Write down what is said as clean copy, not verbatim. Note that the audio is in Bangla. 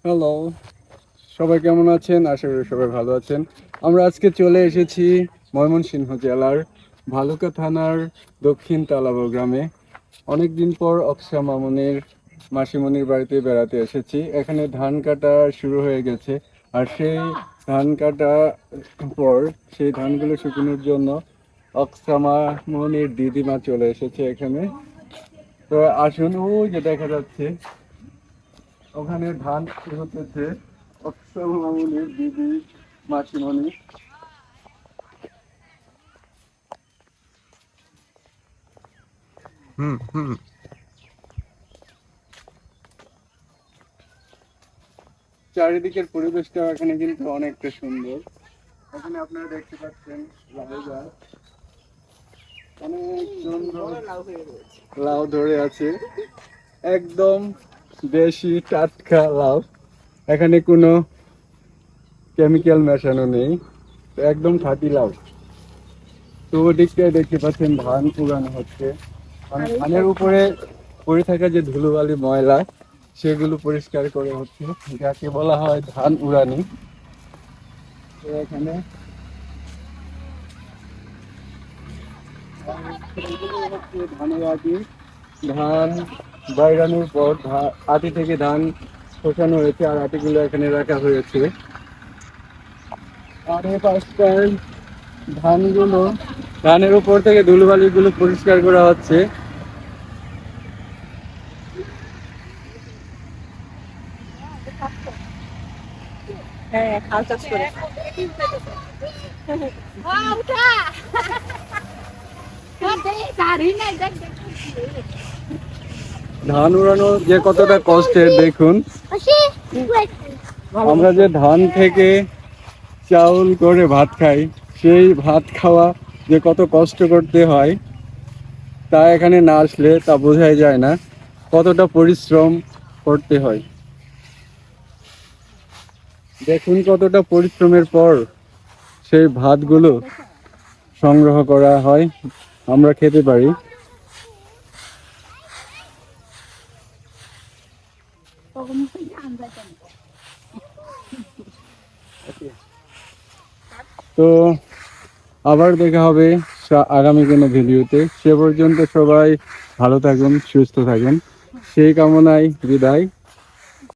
হ্যালো, সবাই কেমন আছেন? আশা করি সবাই ভালো আছেন। আমরা আজকে চলে এসেছি ময়মনসিংহ জেলার ভালুকা থানার দক্ষিণ তালাবো গ্রামে। অনেকদিন পর অক্সা মামুনের মাসিমণির বাড়িতে বেড়াতে এসেছি। এখানে ধান কাটা শুরু হয়ে গেছে, আর সেই ধান কাটা পর সেই ধানগুলো শুকানোর জন্য অক্সা মামুনির দিদিমা চলে এসেছে এখানে। তো আসুন, ওই যে দেখা যাচ্ছে ওখানে ধান হতেছে অক্সা মামুনির দিদি মাসিমণি। হুম হুম চারিদিকের পরিবেশটা এখানে কিন্তু অনেকটা সুন্দর। এখানে আপনারা দেখতে পাচ্ছেন লাউ গাছ, অনেক সুন্দর লাউ ধরে আছে, একদম দেশি টাটকা লাউ। এখানে কোনো কেমিক্যাল মেশানো নেই, একদম খাঁটি লাউ। তো ওদিকটায় দেখতে পাচ্ছেন ধান পুরানো হচ্ছে, মানে ধানের উপরে পড়ে থাকা যে ধুলোবালি ময়লা সেগুলো পরিষ্কার করে হচ্ছে, যাকে বলা হয় ধান উড়ানি। তো এখানে ধানের আটি, ধান বাইরানোর পর আটি থেকে ধান শোষানো হয়েছে, আর আটিগুলো এখানে রাখা হয়েছে। আর এই পাশটায় ধানগুলো, ধানের উপর থেকে ধুলোবালিগুলো পরিষ্কার করা হচ্ছে। হ্যাঁ, হাল চাষ করে। ধান উড়ানো যে কতটা কষ্টের দেখুন। আমরা যে ধান থেকে চাউল করে ভাত খাই, সেই ভাত খাওয়া যে কত কষ্ট করতে হয় তা এখানে না আসলে তা বোঝাই যায় না, কতটা পরিশ্রম করতে হয়। দেখুন কতটা পরিশ্রমের পর সেই ভাতগুলো সংগ্রহ করা হয়, আমরা খেতে পারি। তো আবার দেখা হবে আগামী কোনো ভিডিওতে। সে পর্যন্ত সবাই ভালো থাকুন, সুস্থ থাকুন, সেই কামনায় বিদায়।